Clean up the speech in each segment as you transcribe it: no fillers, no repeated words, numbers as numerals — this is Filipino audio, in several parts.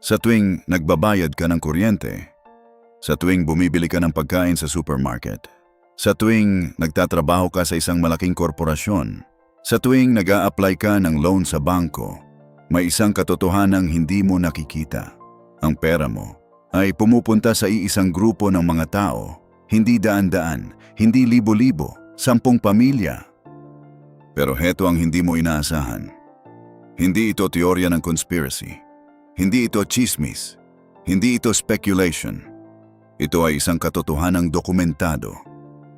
Sa tuwing nagbabayad ka ng kuryente, sa tuwing bumibili ka ng pagkain sa supermarket, sa tuwing nagtatrabaho ka sa isang malaking korporasyon, sa tuwing nag-a-apply ka ng loan sa bangko, may isang katotohanang hindi mo nakikita. Ang pera mo ay pumupunta sa iisang grupo ng mga tao, hindi daan-daan, hindi libo-libo, 10 pamilya. Pero heto ang hindi mo inaasahan. Hindi ito teorya ng conspiracy. Hindi ito chismis. Hindi ito speculation. Ito ay isang katotohanang dokumentado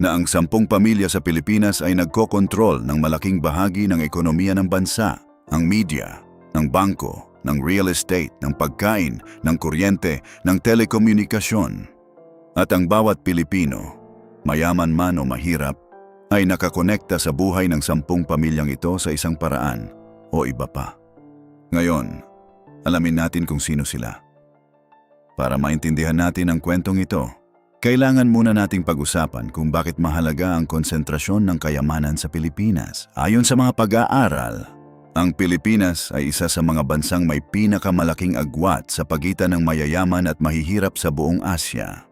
na ang 10 pamilya sa Pilipinas ay nagkokontrol ng malaking bahagi ng ekonomiya ng bansa, ang media, ng bangko, ng real estate, ng pagkain, ng kuryente, ng telekomunikasyon. At ang bawat Pilipino, mayaman man o mahirap, ay nakakonekta sa buhay ng 10 pamilyang ito sa isang paraan o iba pa. Ngayon, alamin natin kung sino sila. Para maintindihan natin ang kwentong ito, kailangan muna nating pag-usapan kung bakit mahalaga ang konsentrasyon ng kayamanan sa Pilipinas. Ayon sa mga pag-aaral, ang Pilipinas ay isa sa mga bansang may pinakamalaking agwat sa pagitan ng mayayaman at mahihirap sa buong Asya.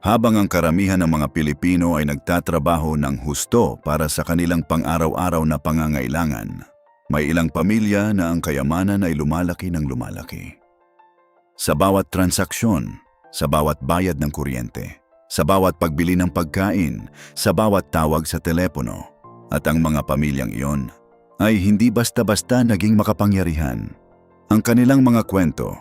Habang ang karamihan ng mga Pilipino ay nagtatrabaho ng husto para sa kanilang pang-araw-araw na pangangailangan, may ilang pamilya na ang kayamanan ay lumalaki ng lumalaki. Sa bawat transaksyon, sa bawat bayad ng kuryente, sa bawat pagbili ng pagkain, sa bawat tawag sa telepono, at ang mga pamilyang iyon ay hindi basta-basta naging makapangyarihan. Ang kanilang mga kwento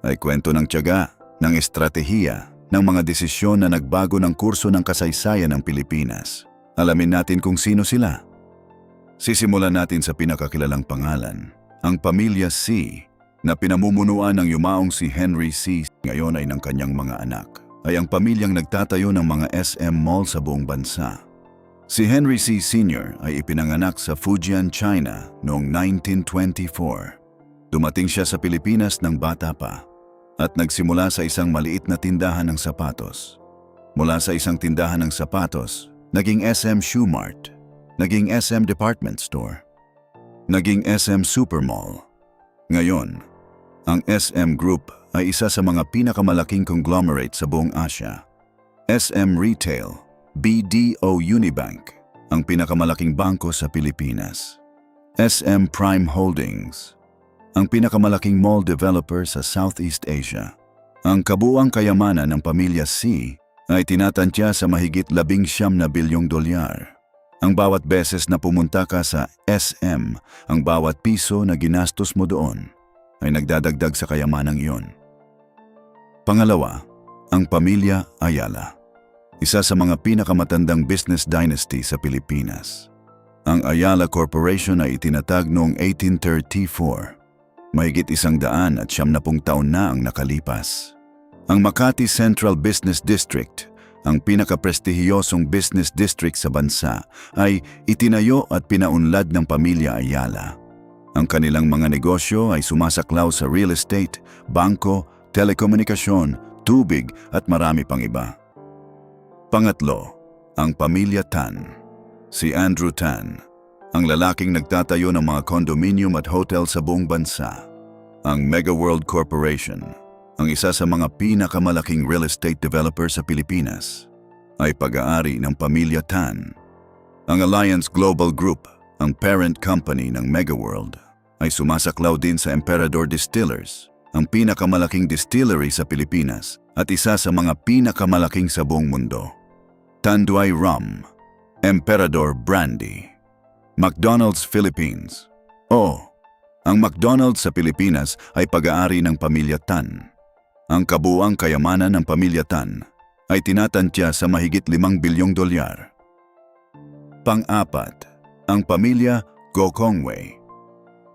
ay kwento ng tiyaga, ng estratehiya, ng mga desisyon na nagbago ng kurso ng kasaysayan ng Pilipinas. Alamin natin kung sino sila. Sisimulan natin sa pinakakilalang pangalan, ang pamilya C, na pinamumunuan ng yumaong si Henry C. Ngayon ay ng kanyang mga anak, ay ang pamilyang nagtatayo ng mga SM Mall sa buong bansa. Si Henry C. Sr. ay ipinanganak sa Fujian, China noong 1924. Dumating siya sa Pilipinas ng bata pa at nagsimula sa isang maliit na tindahan ng sapatos. Mula sa isang tindahan ng sapatos, naging SM Shoe Mart, naging SM Department Store, naging SM Supermall. Ngayon, ang SM Group ay isa sa mga pinakamalaking conglomerate sa buong Asya. SM Retail, BDO Unibank, ang pinakamalaking bangko sa Pilipinas. SM Prime Holdings, ang pinakamalaking mall developer sa Southeast Asia. Ang kabuuang kayamanan ng pamilya C ay tinatantya sa mahigit 19 bilyong dolyar. Ang bawat beses na pumunta ka sa SM, ang bawat piso na ginastos mo doon ay nagdadagdag sa kayamanang iyon. Pangalawa, ang pamilya Ayala. Isa sa mga pinakamatandang business dynasty sa Pilipinas. Ang Ayala Corporation ay itinatag noong 1834. Mahigit 170 taon na ang nakalipas. Ang Makati Central Business District, ang pinakaprestihiyosong business district sa bansa, ay itinayo at pinaunlad ng pamilya Ayala. Ang kanilang mga negosyo ay sumasaklaw sa real estate, bangko, telekomunikasyon, tubig at marami pang iba. Pangatlo, ang pamilya Tan. Si Andrew Tan, ang lalaking nagtatayo ng mga condominium at hotel sa buong bansa. Ang Mega World Corporation, ang isa sa mga pinakamalaking real estate developer sa Pilipinas, ay pag-aari ng pamilya Tan. Ang Alliance Global Group, ang parent company ng Mega World, ay sumasaklaw din sa Emperador Distillers, ang pinakamalaking distillery sa Pilipinas at isa sa mga pinakamalaking sa buong mundo. Tanduay Rum, Emperador Brandy, McDonald's Philippines. Ang McDonald's sa Pilipinas ay pag-aari ng pamilya Tan. Ang kabuuang kayamanan ng pamilya Tan ay tinatantya sa mahigit 5 bilyong dolyar. Pang-apat, ang pamilya Gokongwei.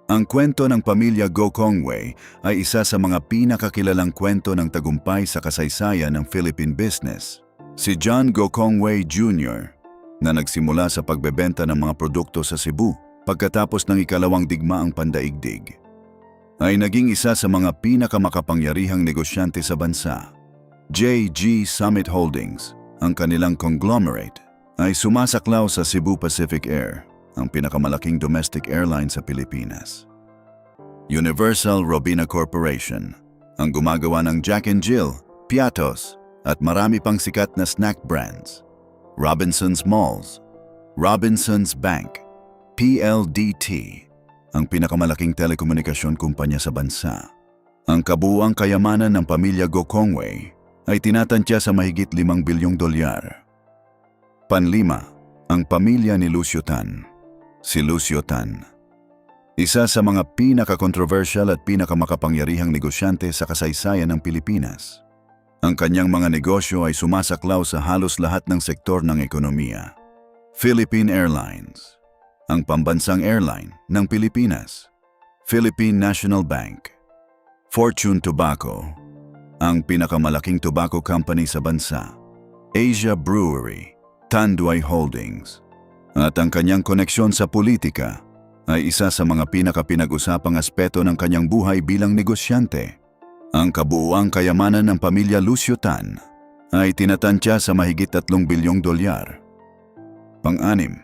Ang kwento ng pamilya Gokongwei ay isa sa mga pinakakilalang kwento ng tagumpay sa kasaysayan ng Philippine business. Si John Gokongwei Jr., na nagsimula sa pagbebenta ng mga produkto sa Cebu pagkatapos ng ikalawang digmaang pandaigdig, ay naging isa sa mga pinakamakapangyarihang negosyante sa bansa. JG Summit Holdings, ang kanilang conglomerate, ay sumasaklaw sa Cebu Pacific Air, ang pinakamalaking domestic airline sa Pilipinas. Universal Robina Corporation, ang gumagawa ng Jack and Jill, Piatos, at marami pang sikat na snack brands. Robinsons Malls, Robinsons Bank, PLDT, ang pinakamalaking telekomunikasyon kumpanya sa bansa. Ang kabuuang kayamanan ng pamilya Gokongwei ay tinatantya sa mahigit 5 bilyong dolyar. Panlima, ang pamilya ni Lucio Tan. Si Lucio Tan, isa sa mga pinaka-controversial at pinakamakapangyarihang negosyante sa kasaysayan ng Pilipinas. Ang kanyang mga negosyo ay sumasaklaw sa halos lahat ng sektor ng ekonomiya. Philippine Airlines, ang pambansang airline ng Pilipinas. Philippine National Bank. Fortune Tobacco, ang pinakamalaking tobacco company sa bansa. Asia Brewery, Tanduay Holdings. At ang kanyang koneksyon sa politika ay isa sa mga pinaka-pinag-usapang aspeto ng kanyang buhay bilang negosyante. Ang kabuuang kayamanan ng pamilya Lucio Tan ay tinatantya sa mahigit 3 bilyong dolyar. Pang-anim,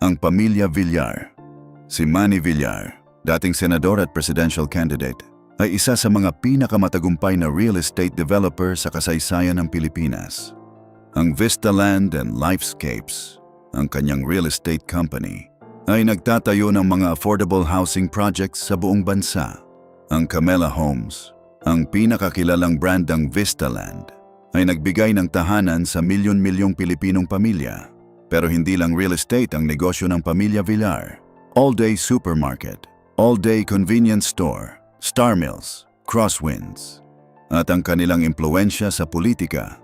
ang pamilya Villar. Si Manny Villar, dating senador at presidential candidate, ay isa sa mga pinakamatagumpay na real estate developer sa kasaysayan ng Pilipinas. Ang Vista Land and Lifescapes, ang kanyang real estate company, ay nagtatayo ng mga affordable housing projects sa buong bansa. Ang Camela Homes, ang pinakakilalang brand ng Vista Land, ay nagbigay ng tahanan sa milyon-milyong Pilipinong pamilya. Pero hindi lang real estate ang negosyo ng pamilya Villar. All-day supermarket, all-day convenience store, Star Mills, Crosswinds. At ang kanilang impluensya sa politika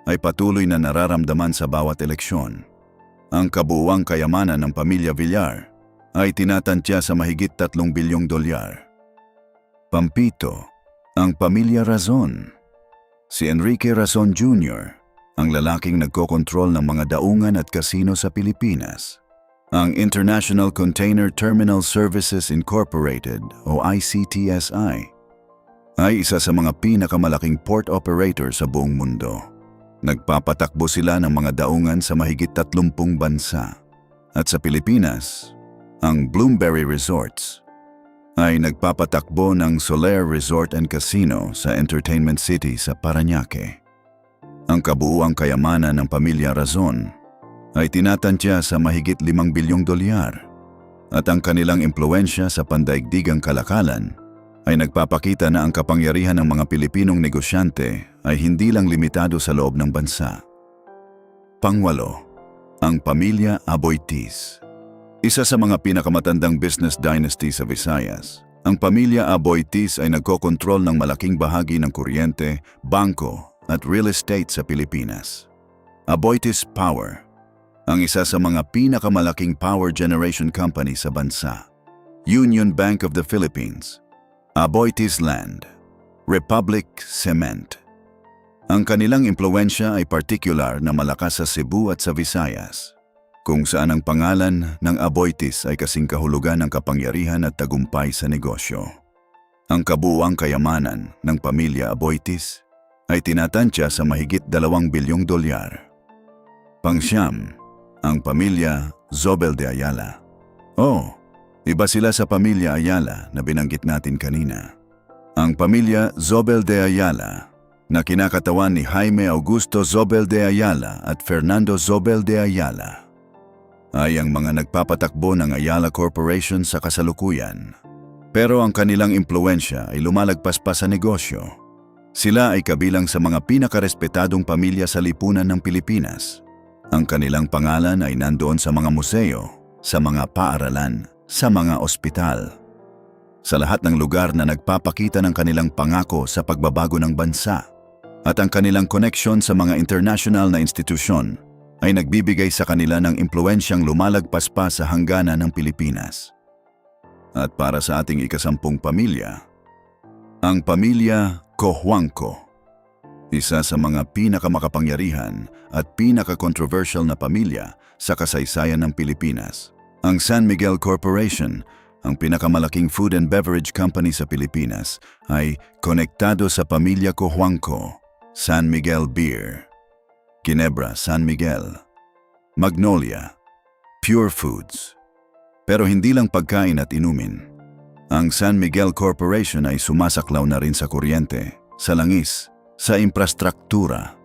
ay patuloy na nararamdaman sa bawat eleksyon. Ang kabuuang kayamanan ng pamilya Villar ay tinatantya sa mahigit 3 bilyong dolyar. Pampito, ang pamilya Razon. Si Enrique Razon Jr., ang lalaking nagkokontrol ng mga daungan at kasino sa Pilipinas. Ang International Container Terminal Services Incorporated o ICTSI ay isa sa mga pinakamalaking port operator sa buong mundo. Nagpapatakbo sila ng mga daungan sa mahigit 30 bansa. At sa Pilipinas, ang Bloomberry Resorts ay nagpapatakbo ng Solaire Resort and Casino sa Entertainment City sa Parañaque. Ang kabuuang kayamanan ng pamilya Razon ay tinatantya sa mahigit 5 bilyong dolyar. At ang kanilang impluensya sa pandaigdigang kalakalan ay nagpapakita na ang kapangyarihan ng mga Pilipinong negosyante ay hindi lang limitado sa loob ng bansa. Pangwalo, ang pamilya Aboitiz. Isa sa mga pinakamatandang business dynasty sa Visayas, ang pamilya Aboitiz ay nagkokontrol ng malaking bahagi ng kuryente, bangko at real estate sa Pilipinas. Aboitiz Power, ang isa sa mga pinakamalaking power generation company sa bansa. Union Bank of the Philippines, Aboitiz Land, Republic Cement. Ang kanilang impluensya ay partikular na malakas sa Cebu at sa Visayas, kung saan ang pangalan ng Aboitiz ay kasing kahulugan ng kapangyarihan at tagumpay sa negosyo. Ang kabuuang kayamanan ng pamilya Aboitiz ay tinatantya sa mahigit 2 bilyong dolyar. Pangsyam, ang pamilya Zobel de Ayala. Iba sila sa pamilya Ayala na binanggit natin kanina. Ang pamilya Zobel de Ayala, na kinakatawan ni Jaime Augusto Zobel de Ayala at Fernando Zobel de Ayala, ay ang mga nagpapatakbo ng Ayala Corporation sa kasalukuyan. Pero ang kanilang impluensya ay lumalagpas pa sa negosyo. Sila ay kabilang sa mga pinakarespetadong pamilya sa lipunan ng Pilipinas. Ang kanilang pangalan ay nandoon sa mga museo, sa mga paaralan, sa mga ospital. Sa lahat ng lugar na nagpapakita ng kanilang pangako sa pagbabago ng bansa. At ang kanilang koneksyon sa mga international na institusyon ay nagbibigay sa kanila ng impluensyang lumalagpas pa sa hangganan ng Pilipinas. At para sa ating ika-10 pamilya, ang pamilya Cojuangco, isa sa mga pinakamakapangyarihan at pinaka-controversial na pamilya sa kasaysayan ng Pilipinas. Ang San Miguel Corporation, ang pinakamalaking food and beverage company sa Pilipinas, ay konektado sa pamilya Cojuangco. San Miguel Beer, Ginebra San Miguel, Magnolia, Pure Foods. Pero hindi lang pagkain at inumin. Ang San Miguel Corporation ay sumasaklaw na rin sa kuryente, sa langis, sa infrastruktura.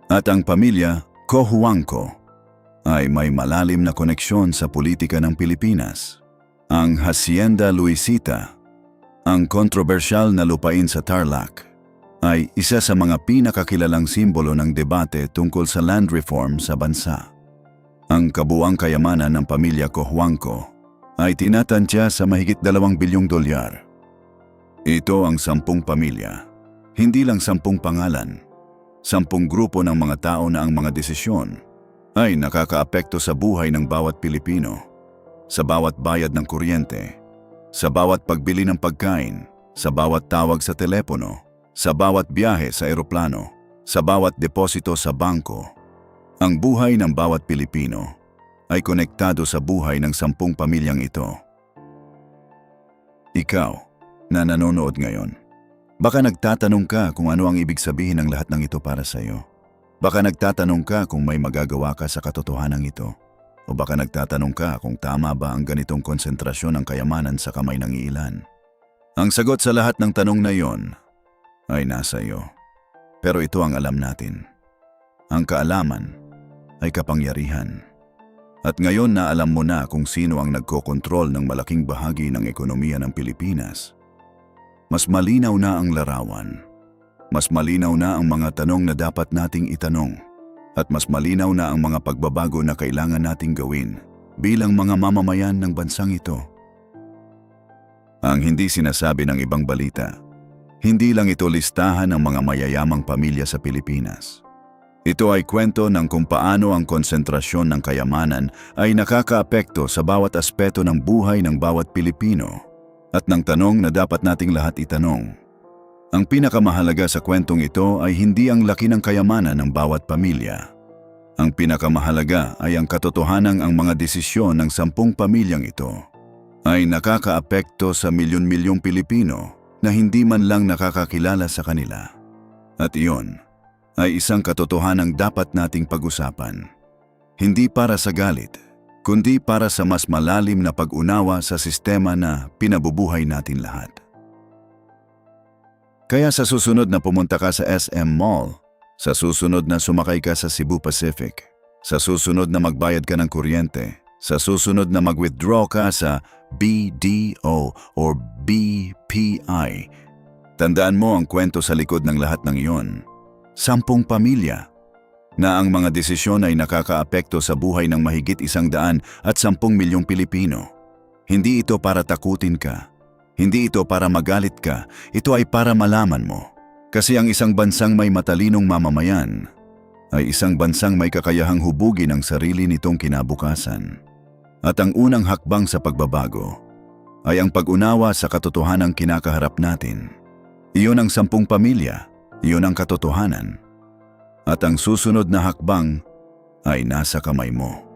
At ang pamilya Cojuangco ay may malalim na koneksyon sa politika ng Pilipinas. Ang Hacienda Luisita, ang kontrobersyal na lupain sa Tarlac, ay isa sa mga pinakakilalang simbolo ng debate tungkol sa land reform sa bansa. Ang kabuuang kayamanan ng pamilya Cojuangco ay tinatantya sa mahigit 2 bilyong dolyar. Ito ang 10 pamilya, hindi lang 10 pangalan, 10 grupo ng mga tao na ang mga desisyon ay nakakaapekto sa buhay ng bawat Pilipino, sa bawat bayad ng kuryente, sa bawat pagbili ng pagkain, sa bawat tawag sa telepono, sa bawat biyahe sa eroplano, sa bawat deposito sa bangko. Ang buhay ng bawat Pilipino ay konektado sa buhay ng 10 pamilyang ito. Ikaw na nanonood ngayon, baka nagtatanong ka kung ano ang ibig sabihin ng lahat ng ito para sa iyo. Baka nagtatanong ka kung may magagawa ka sa katotohanan ito. O baka nagtatanong ka kung tama ba ang ganitong konsentrasyon ng kayamanan sa kamay ng iilan. Ang sagot sa lahat ng tanong na iyon ay nasa iyo. Pero ito ang alam natin. Ang kaalaman ay kapangyarihan. At ngayon na alam mo na kung sino ang nagkokontrol ng malaking bahagi ng ekonomiya ng Pilipinas. Mas malinaw na ang larawan. Mas malinaw na ang mga tanong na dapat nating itanong. At mas malinaw na ang mga pagbabago na kailangan nating gawin bilang mga mamamayan ng bansang ito. Ang hindi sinasabi ng ibang balita, hindi lang ito listahan ng mga mayayamang pamilya sa Pilipinas. Ito ay kwento ng kung paano ang konsentrasyon ng kayamanan ay nakakaapekto sa bawat aspeto ng buhay ng bawat Pilipino at ng tanong na dapat nating lahat itanong. Ang pinakamahalaga sa kwentong ito ay hindi ang laki ng kayamanan ng bawat pamilya. Ang pinakamahalaga ay ang katotohanang ang mga desisyon ng 10 pamilyang ito ay nakakaapekto sa milyon-milyong Pilipino na hindi man lang nakakakilala sa kanila. At iyon ay isang katotohanang dapat nating pag-usapan. Hindi para sa galit, kundi para sa mas malalim na pag-unawa sa sistema na pinabubuhay natin lahat. Kaya sa susunod na pumunta ka sa SM Mall, sa susunod na sumakay ka sa Cebu Pacific, sa susunod na magbayad ka ng kuryente, sa susunod na mag-withdraw ka sa BDO or BPI, tandaan mo ang kwento sa likod ng lahat ng iyon. 10 pamilya na ang mga desisyon ay nakakaapekto sa buhay ng mahigit 110 milyong Pilipino. Hindi ito para takutin ka. Hindi ito para magalit ka. Ito ay para malaman mo. Kasi ang isang bansang may matalinong mamamayan ay isang bansang may kakayahang hubugin ang sarili nitong kinabukasan. At ang unang hakbang sa pagbabago ay ang pag-unawa sa katotohanang kinakaharap natin. Iyon ang 10 pamilya. Iyon ang katotohanan. At ang susunod na hakbang ay nasa kamay mo.